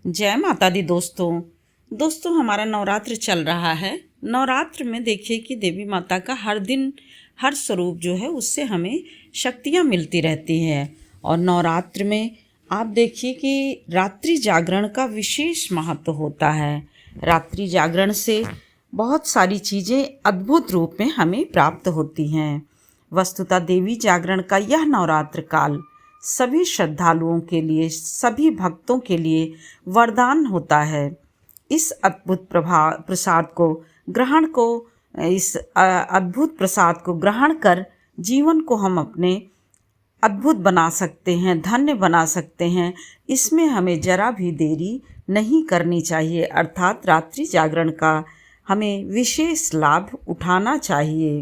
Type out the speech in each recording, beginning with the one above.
जय माता दी दोस्तों हमारा नवरात्र चल रहा है। नवरात्र में देखिए कि देवी माता का हर दिन हर स्वरूप जो है उससे हमें शक्तियाँ मिलती रहती हैं। और नवरात्र में आप देखिए कि रात्रि जागरण का विशेष महत्व होता है। रात्रि जागरण से बहुत सारी चीज़ें अद्भुत रूप में हमें प्राप्त होती हैं। वस्तुतः देवी जागरण का यह नवरात्र काल सभी श्रद्धालुओं के लिए, सभी भक्तों के लिए वरदान होता है। इस अद्भुत अद्भुत प्रसाद को ग्रहण कर जीवन को हम अपने अद्भुत बना सकते हैं, धन्य बना सकते हैं। इसमें हमें जरा भी देरी नहीं करनी चाहिए, अर्थात रात्रि जागरण का हमें विशेष लाभ उठाना चाहिए।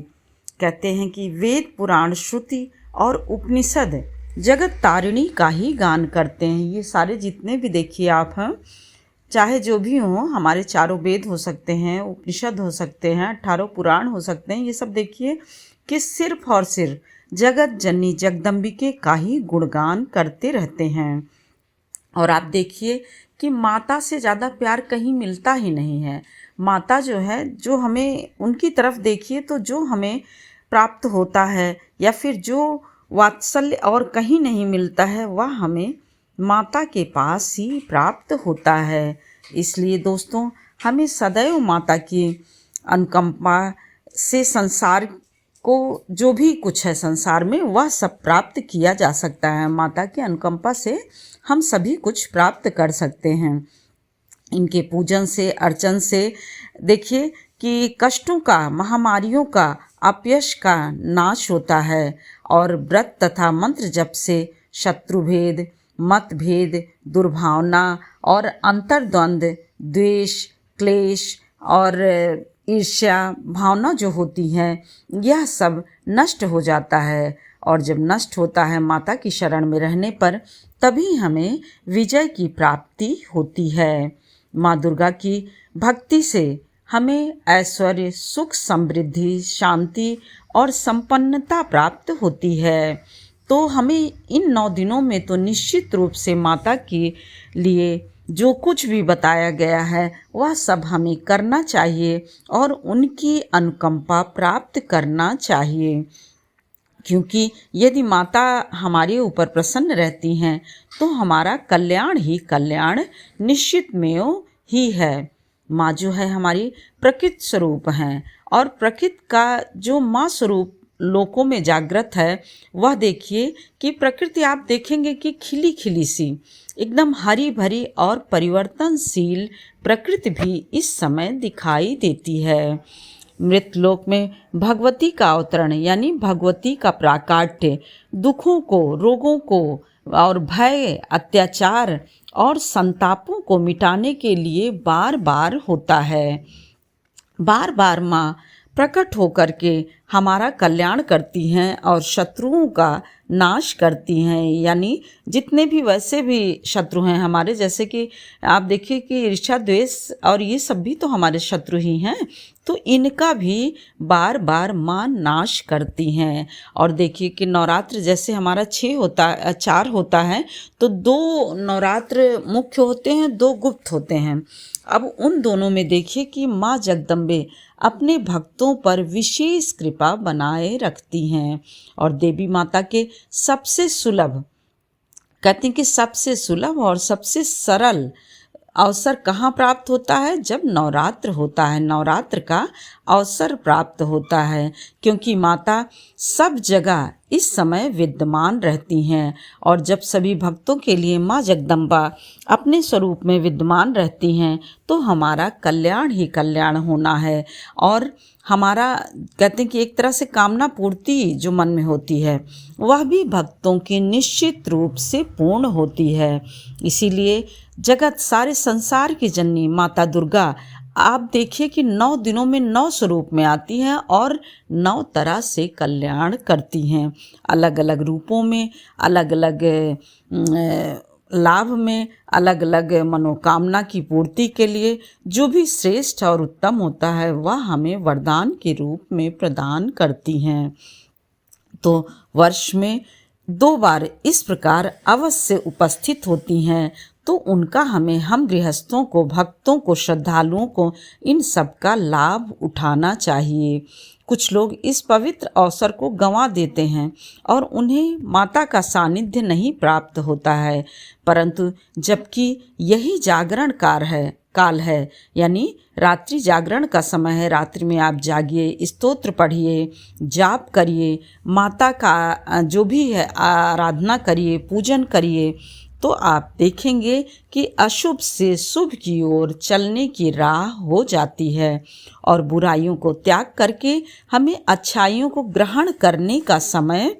कहते हैं कि वेद, पुराण, श्रुति और उपनिषद जगत तारिणी का ही गान करते हैं। ये सारे जितने भी देखिए आप हैं, चाहे जो भी हों, हमारे चारों वेद हो सकते हैं, उपनिषद हो सकते हैं, 18 पुराण हो सकते हैं, ये सब देखिए कि सिर्फ और सिर्फ जगत जननी जगदम्बिके का ही गुणगान करते रहते हैं। और आप देखिए कि माता से ज़्यादा प्यार कहीं मिलता ही नहीं है। माता जो है, जो हमें उनकी तरफ देखिए तो जो हमें प्राप्त होता है या फिर जो वात्सल्य और कहीं नहीं मिलता है, वह हमें माता के पास ही प्राप्त होता है। इसलिए दोस्तों, हमें सदैव माता की अनुकंपा से संसार को, जो भी कुछ है संसार में, वह सब प्राप्त किया जा सकता है। माता की अनुकंपा से हम सभी कुछ प्राप्त कर सकते हैं। इनके पूजन से, अर्चन से देखिए कि कष्टों का, महामारियों का, अपयश का नाश होता है। और व्रत तथा मंत्र जप से शत्रुभेद, मतभेद, दुर्भावना और अंतर्द्वंद, द्वेष, क्लेश और ईर्ष्या भावना जो होती है, यह सब नष्ट हो जाता है। और जब नष्ट होता है माता की शरण में रहने पर, तभी हमें विजय की प्राप्ति होती है। माँ दुर्गा की भक्ति से हमें ऐश्वर्य, सुख, समृद्धि, शांति और संपन्नता प्राप्त होती है। तो हमें इन 9 दिनों में तो निश्चित रूप से माता के लिए जो कुछ भी बताया गया है वह सब हमें करना चाहिए और उनकी अनुकंपा प्राप्त करना चाहिए। क्योंकि यदि माता हमारे ऊपर प्रसन्न रहती हैं तो हमारा कल्याण ही कल्याण निश्चित में ही है। माँ जो है हमारी प्रकृति स्वरूप हैं और प्रकृति का जो माँ स्वरूप लोकों में जागृत है, वह देखिए कि प्रकृति आप देखेंगे कि खिली खिली सी, एकदम हरी भरी और परिवर्तनशील प्रकृति भी इस समय दिखाई देती है। मृतलोक में भगवती का अवतरण यानी भगवती का प्राकाट्य दुखों को, रोगों को और भय, अत्याचार और संतापों को मिटाने के लिए बार बार होता है। बार बार माँ प्रकट होकर के हमारा कल्याण करती हैं और शत्रुओं का नाश करती हैं। यानी जितने भी वैसे भी शत्रु हैं हमारे, जैसे कि आप देखिए कि ईर्ष्या, द्वेष और ये सब भी तो हमारे शत्रु ही हैं, तो इनका भी बार बार माँ नाश करती हैं। और देखिए कि नवरात्र जैसे हमारा 4 होता है, तो 2 नवरात्र मुख्य होते हैं, 2 गुप्त होते हैं। अब उन दोनों में देखिए कि माँ जगदम्बे अपने भक्तों पर विशेष कृपा बनाए रखती हैं। और देवी माता के सबसे सुलभ, कहते हैं कि सबसे सुलभ और सबसे सरल अवसर कहाँ प्राप्त होता है? जब नवरात्र होता है, नवरात्र का अवसर प्राप्त होता है। क्योंकि माता सब जगह इस समय विद्यमान रहती हैं। और जब सभी भक्तों के लिए माँ जगदम्बा अपने स्वरूप में विद्यमान रहती हैं तो हमारा कल्याण ही कल्याण होना है। और हमारा, कहते हैं कि एक तरह से कामना पूर्ति जो मन में होती है वह भी भक्तों की निश्चित रूप से पूर्ण होती है। इसीलिए जगत, सारे संसार की जननी माता दुर्गा, आप देखिए कि 9 दिनों में 9 स्वरूप में आती हैं और 9 तरह से कल्याण करती हैं। अलग अलग रूपों में, अलग अलग लाभ में, अलग अलग मनोकामना की पूर्ति के लिए जो भी श्रेष्ठ और उत्तम होता है वह हमें वरदान के रूप में प्रदान करती हैं। तो वर्ष में 2 बार इस प्रकार अवश्य उपस्थित होती हैं। तो उनका हम गृहस्थों को, भक्तों को, श्रद्धालुओं को इन सब का लाभ उठाना चाहिए। कुछ लोग इस पवित्र अवसर को गंवा देते हैं और उन्हें माता का सानिध्य नहीं प्राप्त होता है, परंतु जबकि यही जागरण काल है, यानी रात्रि जागरण का समय है। रात्रि में आप जागिए, स्तोत्र पढ़िए, जाप करिए, माता का जो भी है आराधना करिए, पूजन करिए, तो आप देखेंगे कि अशुभ से शुभ की ओर चलने की राह हो जाती है और बुराइयों को त्याग करके हमें अच्छाइयों को ग्रहण करने का समय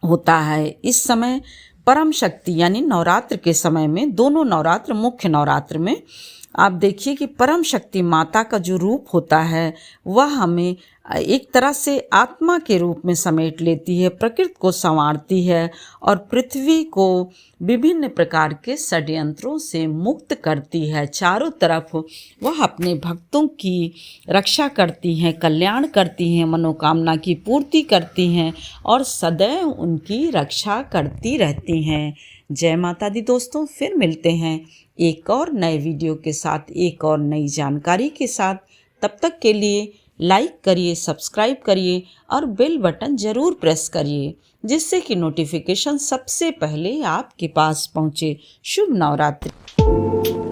होता है। इस समय परम शक्ति यानी नवरात्र के समय में, दोनों नवरात्र, मुख्य नवरात्र में आप देखिए कि परम शक्ति माता का जो रूप होता है वह हमें एक तरह से आत्मा के रूप में समेट लेती है, प्रकृति को संवारती है और पृथ्वी को विभिन्न प्रकार के षड्यंत्रों से मुक्त करती है। चारों तरफ वह अपने भक्तों की रक्षा करती हैं, कल्याण करती हैं, मनोकामना की पूर्ति करती हैं और सदैव उनकी रक्षा करती रहती हैं। जय माता दी दोस्तों, फिर मिलते हैं एक और नए वीडियो के साथ, एक और नई जानकारी के साथ। तब तक के लिए लाइक करिए, सब्सक्राइब करिए और बेल बटन ज़रूर प्रेस करिए, जिससे कि नोटिफिकेशन सबसे पहले आपके पास पहुँचे। शुभ नवरात्रि।